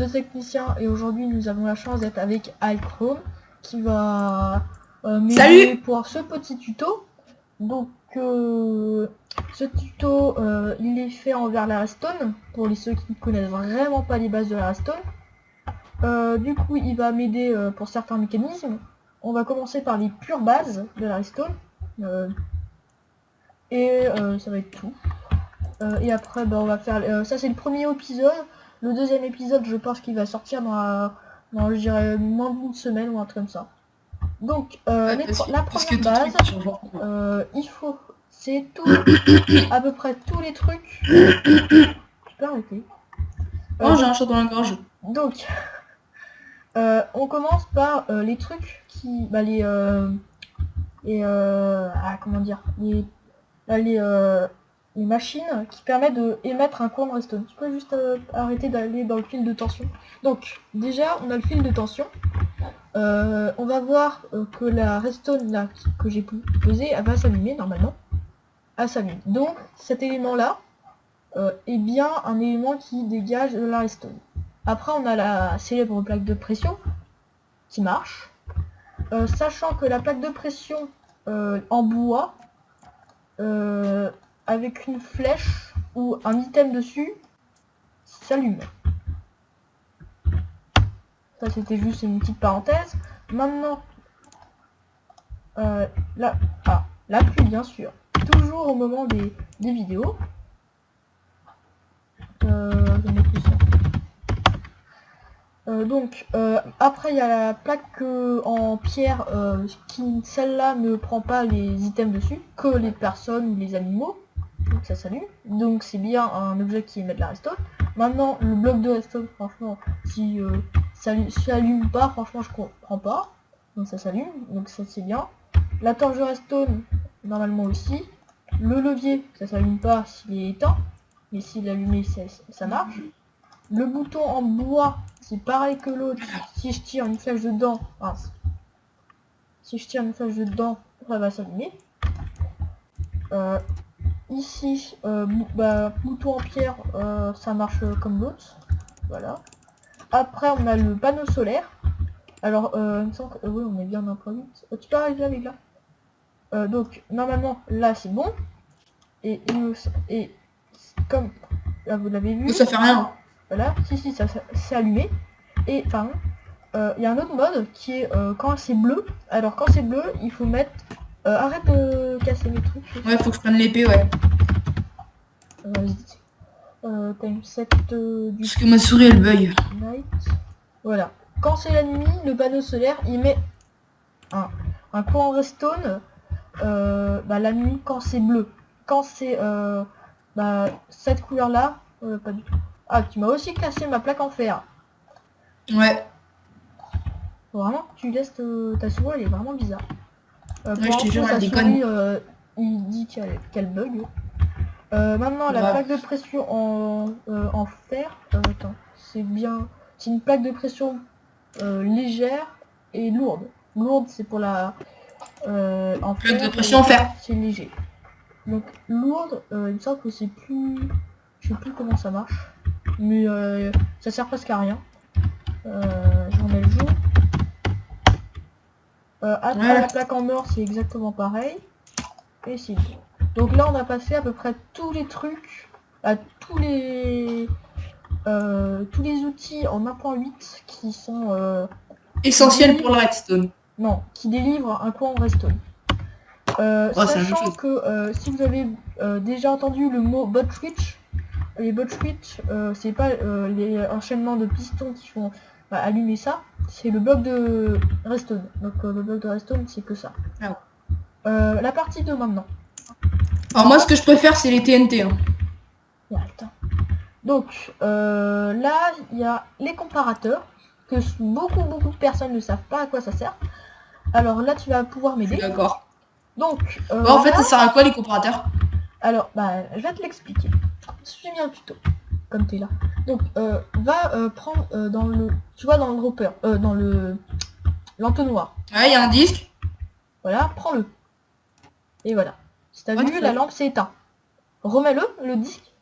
deux techniciens et aujourd'hui nous avons la chance d'être avec iChrome qui va m'aider pour ce petit tuto. Donc ce tuto il est fait envers la redstone pour ceux qui ne connaissent vraiment pas les bases de la redstone. Du coup il va m'aider pour certains mécanismes. On va commencer par les pures bases de la redstone et ça va être tout. Et après on va faire ça, c'est le premier épisode. Le deuxième épisode je pense qu'il va sortir dans je dirais moins d'une semaine ou un truc comme ça. Donc la première base, il faut, c'est tout, à peu près tous les trucs. Tu peux arrêter. Oh, j'ai un chat dans la gorge. Donc on commence par les trucs qui, comment dire, les machines qui permettent d'émettre un courant de redstone. Tu peux juste arrêter d'aller dans le fil de tension. Donc déjà on a le fil de tension. On va voir que la redstone là que j'ai posée, elle va s'allumer normalement. Elle s'allume. Donc cet élément là est bien un élément qui dégage de la redstone. Après on a la célèbre plaque de pression qui marche. Sachant que la plaque de pression en bois avec une flèche ou un item dessus s'allume. Ça c'était juste une petite parenthèse. Maintenant la pluie bien sûr, toujours au moment des vidéos. Après il y a la plaque en pierre qui celle-là ne prend pas les items dessus, que les personnes ou les animaux. Donc ça s'allume, donc c'est bien un objet qui émet de la redstone. Maintenant le bloc de redstone, franchement, si ça s'allume pas, franchement je comprends pas. Donc ça s'allume, donc ça c'est bien. La torche de redstone, normalement aussi. Le levier, ça s'allume pas s'il est éteint, mais s'il est allumé, ça marche. Le bouton en bois, c'est pareil que l'autre. Si je tire une flèche dedans, ça va s'allumer. Ici, bouton en pierre, ça marche comme l'autre. Voilà. Après, on a le panneau solaire. Alors, il me semble que oui, on est bien 1.8. Tu peux arriver avec là. Donc, normalement, là, c'est bon. Et comme là, vous l'avez vu. Ça fait rien. Voilà. Si, ça s'est allumé. Et enfin, il y a un autre mode qui est quand c'est bleu. Alors, quand c'est bleu, il faut mettre. Arrête de casser mes trucs. Ouais, faut que je prenne l'épée, ouais. Vas-y. Time set du. Parce que ma souris elle bug. Night. Voilà. Quand c'est la nuit, le panneau solaire il met un courant redstone la nuit quand c'est bleu. Quand c'est cette couleur là, pas du tout. Ah, tu m'as aussi cassé ma plaque en fer. Ouais. Vraiment, tu laisses ta souris, elle est vraiment bizarre. Ouais, je te jure, elle déconne. Il dit qu'elle bug. Maintenant, la plaque de pression en fer. Attends, c'est bien. C'est une plaque de pression légère et lourde. Lourde, c'est pour la. En Plaque fer, de pression en fer. c'est léger. Donc lourde, il me semble que c'est plus. Je sais plus comment ça marche. Mais ça sert presque à rien. J'en ai le jour. Après la plaque en or, c'est exactement pareil. Et c'est tout. Donc là on a passé à peu près tous les trucs, tous les outils en 1.8 qui sont essentiels pour la redstone. Non, qui délivrent un courant redstone. Sachant que si vous avez déjà entendu le mot bot switch, les bot switch c'est pas les enchaînements de pistons qui font allumer ça, c'est le bloc de redstone. Donc le bloc de redstone c'est que ça. La partie 2 maintenant. Alors moi ce que je préfère c'est les TNT. Donc là il y a les comparateurs que beaucoup de personnes ne savent pas à quoi ça sert. Alors là tu vas pouvoir m'aider. D'accord. Donc en fait ça sert à quoi les comparateurs? Alors je vais te l'expliquer. Suis bien le tuto comme tu es là. Donc va prendre dans le, tu vois, dans le dropper, dans l'entonnoir. Ouais, il y a un disque. Voilà, prends-le. Et voilà. Si t'as vu, la lampe s'est éteinte. Remets-le, le disque.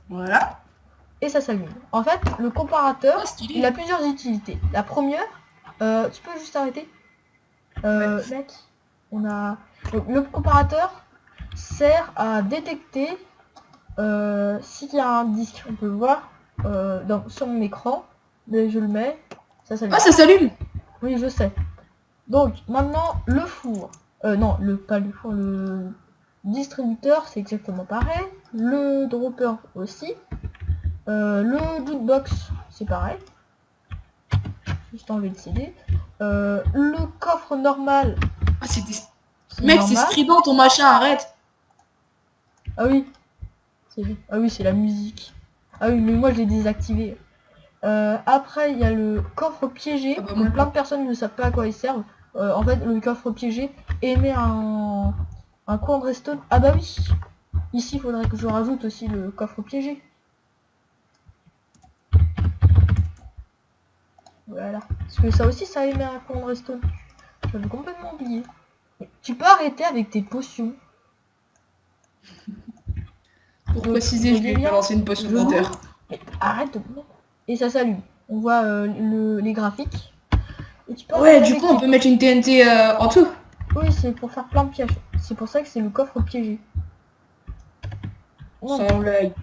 Voilà. et ça s'allume. En fait, le comparateur, Ah, stylé. il a plusieurs utilités. La première, tu peux juste arrêter. Mec, on a... Donc, le comparateur sert à détecter s'il y a un disque, on peut le voir sur mon écran, mais je le mets, ça s'allume. Ah, ça s'allume. Oui, je sais. Donc maintenant le four, non, pas le four, le distributeur, c'est exactement pareil. Le dropper aussi. Le jukebox, c'est pareil. Juste enlever le CD. Le coffre normal. Ah, c'est des... c'est Mec, c'est normal. strident ton machin, arrête. Ah oui. Ah oui, c'est la musique. Ah oui, mais moi je l'ai désactivé. Après, il y a le coffre piégé. Ah bah, moi, Plein de personnes ne savent pas à quoi il sert. En fait, le coffre piégé émet un courant de redstone. Ah bah oui. Ici, il faudrait que je rajoute aussi le coffre piégé. Voilà. Parce que ça aussi, ça émet un courant de redstone. J'avais complètement oublié. Mais tu peux arrêter avec tes potions. Pour préciser, je lui ai bien, balancé une potion je de terre. l'ouvre. Mais arrête de... Et ça s'allume. On voit les graphiques. Et tu peux Ouais, arrêter du avec coup, on peut mettre une TNT en tout. Oui, c'est pour faire plein de pièges. C'est pour ça que c'est le coffre piégé. Donc, Sans l'œil.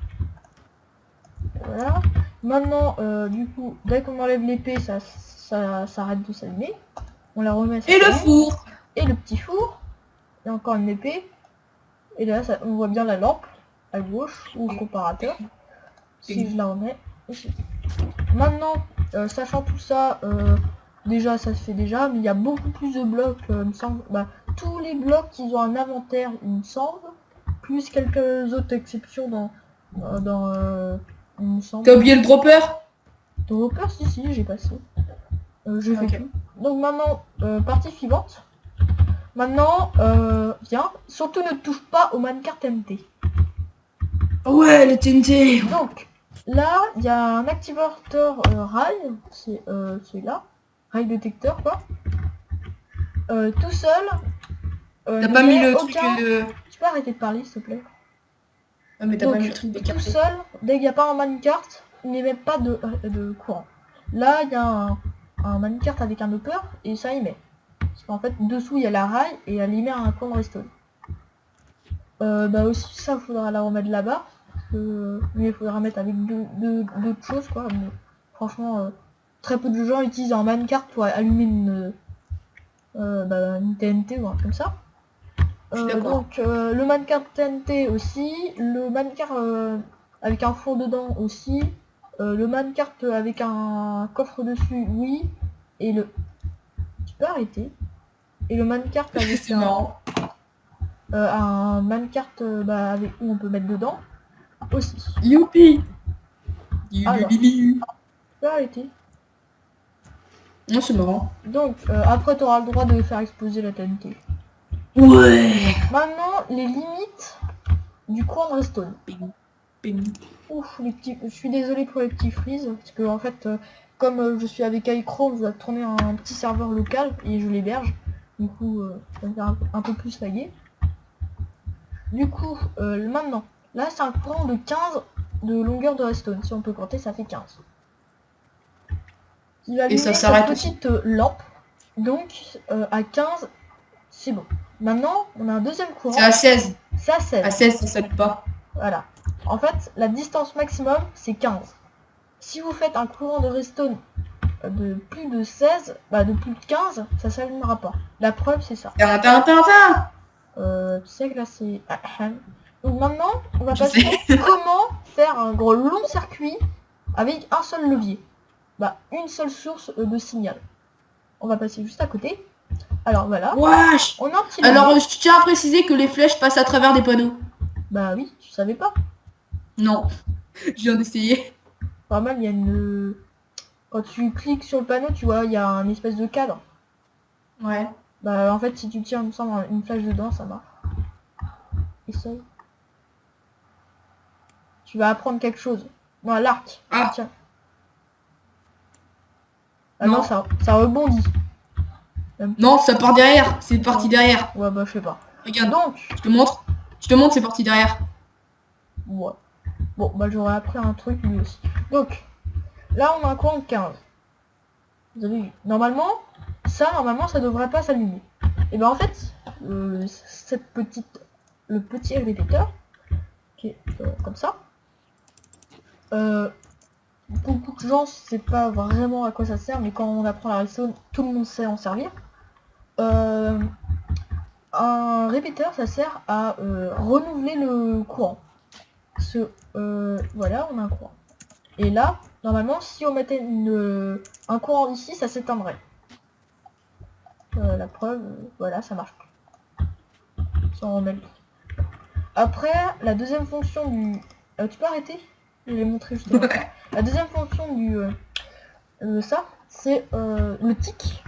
voilà. Maintenant, du coup, dès qu'on enlève l'épée, ça arrête de s'allumer. On la remet. Et le four. Et le petit four. Et encore une épée. Et là, on voit bien la lampe à gauche ou le comparateur. Si je la remets. Maintenant, sachant tout ça, déjà ça se fait déjà, mais il y a beaucoup plus de blocs, il me semble. Bah, tous les blocs ils ont un inventaire, il me semble, plus quelques autres exceptions il me semble. T'as oublié le dropper? Dropper, si, j'ai passé. Je fais Ok. tout. Donc maintenant, partie suivante. Maintenant, viens, surtout ne touche pas au minecart MT. Ouais, les TNT. Donc, là, il y a un activateur rail, c'est celui-là, rail détecteur quoi. Tout seul. T'as pas mis le truc... Tu peux arrêter de parler s'il te plaît. Ah, mais t'as Donc, pas mis le truc des tout cartes. seul, dès qu'il n'y a pas un minecart, il n'émet pas de courant. Là, il y a un minecart avec un hopper et ça émet. Parce qu'en fait, dessous, il y a la rail et elle émet un courant de redstone. Bah aussi, ça, faudra la remettre là-bas. Mais il faudra mettre avec d'autres choses quoi. Mais, franchement, très peu de gens utilisent un minecart pour allumer une TNT ou un truc comme ça. Donc le minecart TNT aussi, le minecart avec un four dedans aussi, le minecart avec un coffre dessus, oui, et le... Tu peux arrêter. Et le minecart avec C'est marrant. un minecart avec où on peut mettre dedans aussi. Youpi. Alors. Tu peux arrêter. Non, c'est marrant. Donc après tu auras le droit de faire exploser la TNT. Ouais. Maintenant les limites du courant de redstone. Ping. Ouf, je suis désolé pour les petits freeze, parce que en fait, comme je suis avec iChrome, je dois tourner un petit serveur local et je l'héberge. Du coup, ça va me faire un peu plus laguer. Du coup, maintenant, là c'est un courant de 15 de longueur de redstone. Si on peut compter, ça fait 15. Il va Et ça allumer s'arrête cette petite lampe. Donc, à 15, c'est bon. Maintenant, on a un deuxième courant. C'est à 16. C'est à 16. À 16, ça s'allume pas. Voilà. En fait, la distance maximum, c'est 15. Si vous faites un courant de redstone de plus de 16, de plus de 15, ça s'allumera pas. La preuve, c'est ça. Tu sais que là, c'est... Donc maintenant, on va passer comment faire un gros long circuit avec un seul levier. Une seule source de signal. On va passer juste à côté. Alors voilà. Wesh. On a un petit Alors, je tiens à préciser que les flèches passent à travers des panneaux. Bah oui, tu savais pas. Non. Je viens d'essayer. Pas mal, il y a une... Quand tu cliques sur le panneau, tu vois, il y a un espèce de cadre. Ouais. En fait, si tu tiens, il me semble, une flèche dedans, ça marche. Essaye. Tu vas apprendre quelque chose. Non, l'arc. Ah. Tiens. Non. Non, ça rebondit. Non, ça part derrière. C'est parti derrière. Ouais, je sais pas. Regarde. Donc, Je te montre. Je te montre, c'est parti derrière. ouais. Bon, j'aurais appris un truc lui aussi. Donc, là, on a un courant de 15. Vous avez vu. Normalement, ça devrait pas s'allumer. Et ben en fait, le petit répéteur, qui est comme ça, beaucoup de gens ne savent pas vraiment à quoi ça sert, mais quand on apprend la redstone, tout le monde sait en servir. Un répéteur, ça sert à renouveler le courant. Voilà, on a un courant. Et là, normalement, si on mettait un courant ici, ça s'éteindrait. La preuve, voilà, ça marche pas. Si on remet le... Après, la deuxième fonction du... tu peux arrêter? Je l'ai montré juste avant. La deuxième fonction du... ça, c'est le tick.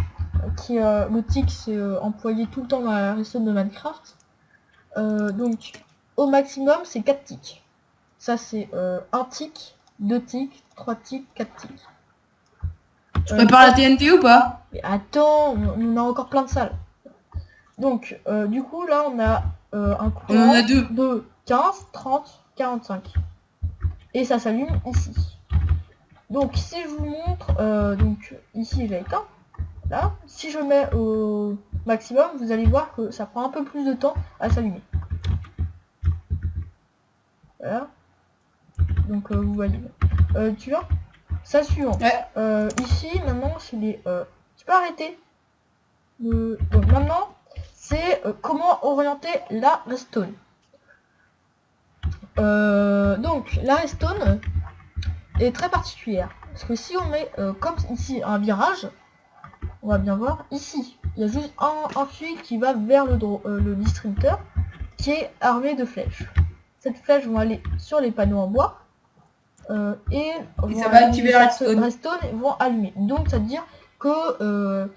Le tick, c'est employé tout le temps dans la redstone de Minecraft. Donc, au maximum, c'est 4 ticks. Ça, c'est 1 tick, 2 ticks, 3 ticks, 4 ticks. Tu prépares la TNT ou pas? Mais attends, on a encore plein de salles. Donc, du coup, là, on a un courant On en a deux. de 15, 30, 45. Et ça s'allume ici. Donc, si je vous montre, donc ici, j'ai éteint. Là, si je mets au maximum, vous allez voir que ça prend un peu plus de temps à s'allumer. Voilà. Donc, vous voyez. Tu vois? Ça suivant. Ouais. Ici, maintenant, c'est les... tu peux arrêter. Donc, maintenant, c'est comment orienter la redstone. Donc, la redstone est très particulière. Parce que si on met, comme ici, un virage, on va bien voir, ici, il y a juste un fil qui va vers le distributeur, qui est armé de flèches. Cette flèche vont aller sur les panneaux en bois, et ça va activer la redstone et vont allumer. Donc, ça veut dire que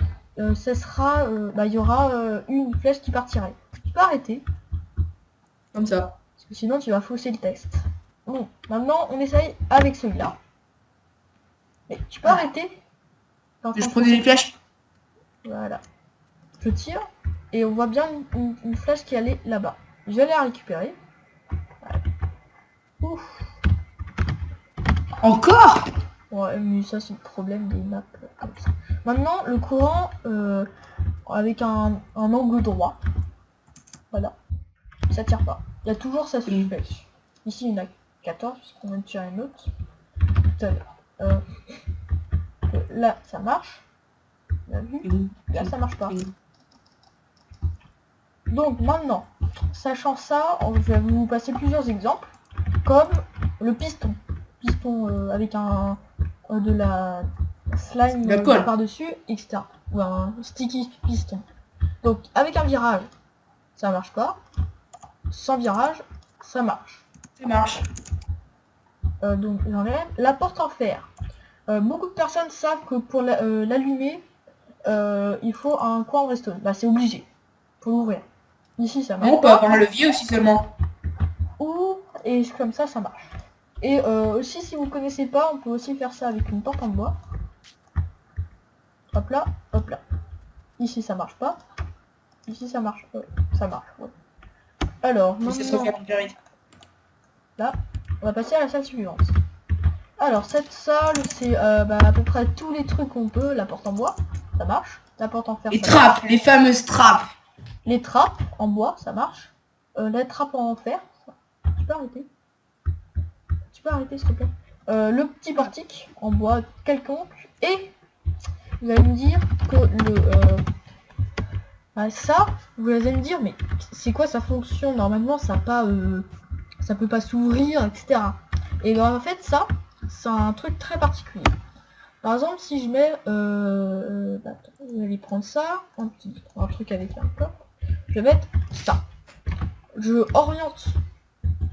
ça sera, il y aura une flèche qui partirait. Tu peux arrêter. Comme ça. Parce que sinon, tu vas fausser le test. Bon, maintenant, on essaye avec celui-là. Mais tu peux arrêter. Je prenais les flèches. Voilà. Je tire et on voit bien une flèche qui allait là-bas. Je vais la récupérer. Voilà. Ouf. Encore? Ouais, mais ça c'est le problème des maps comme ça. Maintenant, le courant avec un angle droit. Voilà. Ça tire pas. Il y a toujours sa flèche. Ici, il y en a 14, puisqu'on vient de tirer une autre. Tout à l'heure. Là, ça marche. Vous avez vu? Là, ça marche pas. Donc, maintenant, sachant ça, je vais vous passer plusieurs exemples. Comme le piston. Piston avec de la slime par-dessus, etc. Ou un sticky piston. Donc, avec un virage, ça marche pas. Sans virage, ça marche. Ça marche. Donc, j'enlève. La porte en fer. Beaucoup de personnes savent que pour l'allumer, il faut un coin de redstone. Bah, c'est obligé. Faut l'ouvrir. Ici, ça marche. On peut avoir un levier aussi seulement. Et comme ça marche. Et aussi, si vous connaissez pas, on peut aussi faire ça avec une porte en bois. Hop là, hop là. Ici, ça marche pas. Ici, ça marche. Ça marche. Ouais. Alors, maintenant, là, on va passer à la salle suivante. Alors, cette salle, c'est à peu près tous les trucs qu'on peut. La porte en bois, ça marche. La porte en fer, les trappes, les fameuses trappes. Les trappes en bois, ça marche. Les trappes en fer, tu peux arrêter. Tu peux arrêter, s'il te plaît. Le petit portique en bois quelconque. Et vous allez me dire que ça, vous allez me dire, mais c'est quoi sa fonction? Normalement, ça peut pas s'ouvrir, etc. Et ben, en fait, ça, c'est un truc très particulier. Par exemple, si je mets, vous allez prendre ça, un truc avec un cop. Je vais mettre ça. Je oriente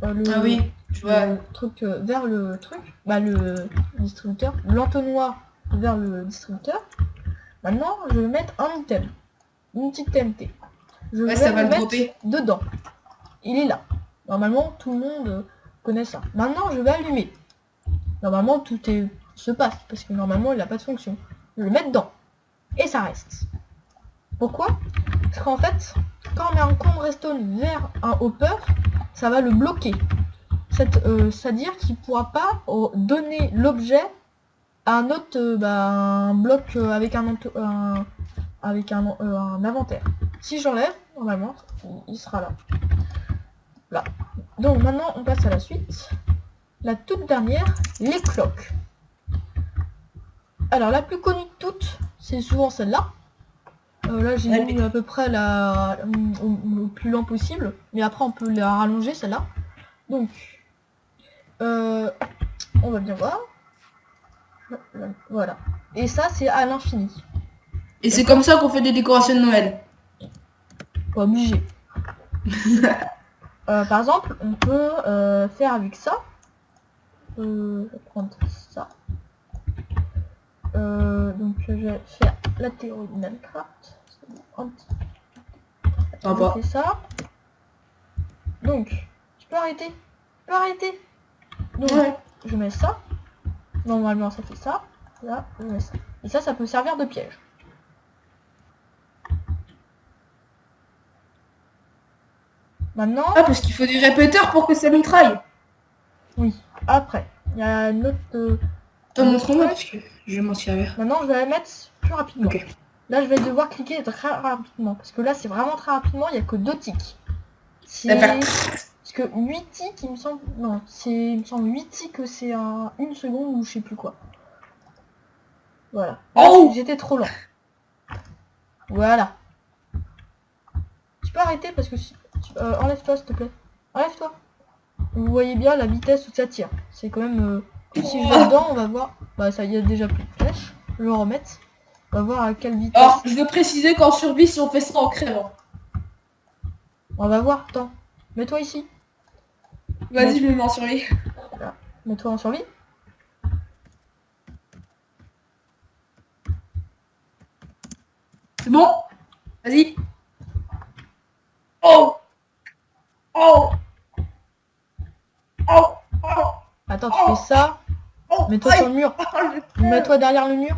le truc vers le truc, le distributeur, l'entonnoir vers le distributeur. Maintenant, je vais mettre un item, une petite TNT. Je vais le mettre dedans. Il est là. Normalement, tout le monde connaît ça. Maintenant, je vais allumer. Normalement, tout se passe parce que normalement, il n'a pas de fonction. Je le mets dedans et ça reste. Pourquoi? Parce qu'en fait, quand on met un coin de redstone vers un hopper, ça va le bloquer. c'est-à-dire qu'il pourra pas donner l'objet à un autre un bloc avec un inventaire. Si j'enlève, normalement, il sera là. Là. Donc maintenant, on passe à la suite. La toute dernière, les cloques. Alors la plus connue de toutes, c'est souvent celle-là. Là j'ai mis à peu près au plus lent possible, mais après on peut la rallonger celle-là. Donc on va bien voir. Voilà. Et ça c'est à l'infini. Et c'est comme ça qu'on fait des décorations de Noël. Pas obligé. Par exemple, on peut faire avec ça. Je vais prendre ça. Donc je vais faire la théorie de Minecraft. Je fais ça. Donc, je peux arrêter. Je peux arrêter. Donc, je mets ça. Normalement, ça fait ça. Là, je mets ça. Et ça peut servir de piège. Maintenant... Ah, parce qu'il faut des répéteurs pour que ça mitraille. Oui. Après, il y a une autre... Montre-moi parce que je vais m'en servir. Maintenant, je vais la mettre plus rapidement. Ok. Là, je vais devoir cliquer très rapidement. Parce que là, c'est vraiment très rapidement. Il n'y a que 2 ticks. Parce que 8 ticks, il me semble... Non, il me semble 8 ticks que c'est une seconde ou je sais plus quoi. Voilà. Oh, j'étais trop lent. Voilà. Tu peux arrêter parce que... enlève-toi, s'il te plaît. Enlève-toi. Vous voyez bien la vitesse où ça tire. C'est quand même... si je vais dedans, on va voir... Bah, ça y a déjà plus de flèches. Je vais en remettre. On va voir à quelle vitesse... Alors, je veux préciser qu'en survie, si on fait ça en crève. On va voir, attends. Mets-toi ici. Vas-y, je me mets en survie. Voilà. Mets-toi en survie. C'est bon? Vas-y. Oh! Oh! Oh! Oh! Attends, tu fais ça. Oh! Mets-toi sur le mur. Mets-toi derrière le mur.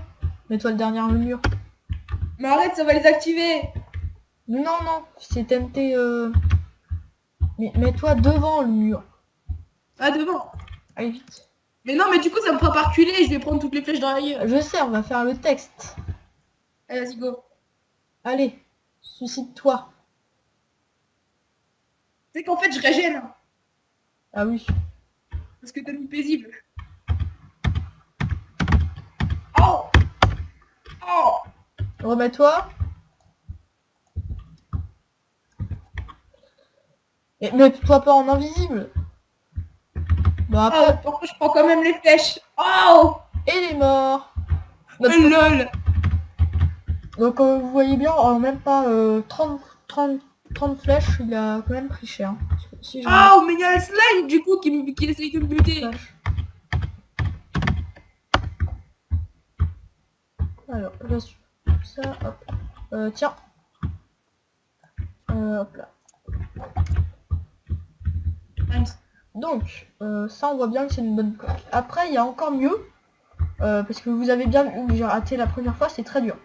Mets-toi derrière le mur. Mais arrête, ça va les activer. Non, non, c'est TNT. Mais mets-toi devant le mur. Ah, devant. Allez, vite. Mais non, mais du coup, ça me fera pas reculer. Je vais prendre toutes les flèches dans la gueule. Je sais, on va faire le texte. Allez, vas-y, go. Allez, suicide-toi. C'est qu'en fait, je régène. Ah oui. Parce que t'as mis paisible. Oh! Oh! Remets-toi. Et mets-toi pas en invisible. Bon après... Oh, pourquoi je prends quand même les flèches? Oh! Et il est mort. Oh, lol! Donc vous voyez bien, en même pas 30 flèches, il a quand même pris cher. Si je Oh, mais il y a un slime du coup qui essaye de me buter. Alors, je suis ça, hop. Tiens. Hop là. Donc, ça on voit bien que c'est une bonne coque. Après, il y a encore mieux. Parce que vous avez bien vu que j'ai raté la première fois, c'est très dur.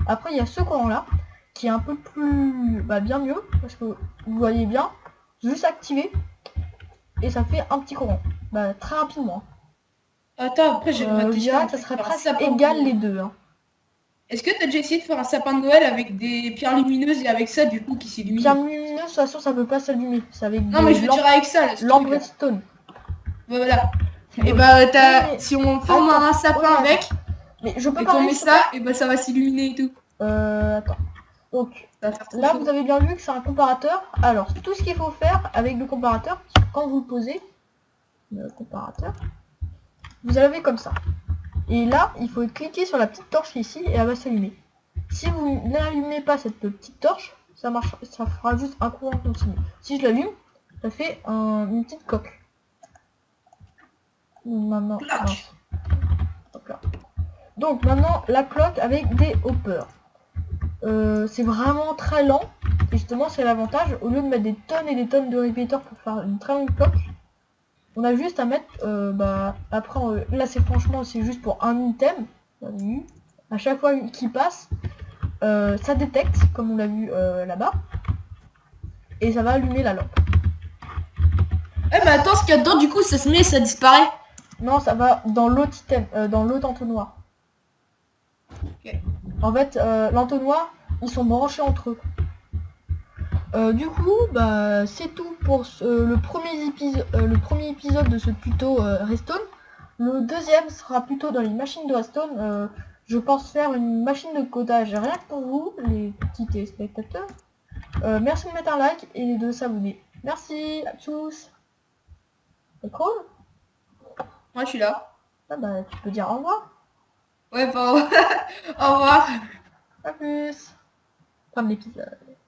Après, il y a ce courant là, qui est un peu plus... bien mieux. Parce que vous voyez bien, juste activer. Et ça fait un petit courant. Très rapidement. Attends, après j'ai je dirais que ça serait presque égal les deux. Hein. Est-ce que t'as déjà essayé de faire un sapin de Noël avec des pierres lumineuses et avec ça du coup qui s'illumine? Pierres lumineuses, de toute façon ça peut pas s'allumer. C'est avec non mais je veux dire avec ça là. L'Ambredstone. Voilà. Et bah si on forme un sapin avec, mais je peux et pas qu'on met ça, et bah ça va s'illuminer et tout. Attends. Donc là vous avez bien vu que c'est un comparateur. Alors tout ce qu'il faut faire avec le comparateur, quand vous le posez, le comparateur, vous avez comme ça. Et là, il faut cliquer sur la petite torche ici et elle va s'allumer. Si vous n'allumez pas cette petite torche, ça marche, ça fera juste un courant continu. Si je l'allume, ça fait une petite coque. Maintenant, hop là. Donc maintenant, la cloque avec des hoppers. C'est vraiment très lent. Et justement, c'est l'avantage. Au lieu de mettre des tonnes et des tonnes de répéteurs pour faire une très longue cloque, on a juste à mettre, après, là c'est franchement, c'est juste pour un item. À chaque fois qu'il passe, ça détecte, comme on l'a vu là-bas, et ça va allumer la lampe. Eh mais attends, ce qu'il y a dedans, du coup, ça se met et ça disparaît. Non, ça va dans l'autre item, dans l'autre entonnoir. Ok. En fait, l'entonnoir, ils sont branchés entre eux. Du coup, bah, c'est tout pour le premier épisode de ce tuto Redstone. Le deuxième sera plutôt dans les machines de Redstone. Je pense faire une machine de codage rien que pour vous, les petits téléspectateurs. Merci de mettre un like et de s'abonner. Merci à tous. C'est cool. Moi, je suis là. Ah bah, tu peux dire au revoir. Ouais, bon. Au revoir. À plus. Fin de l'épisode.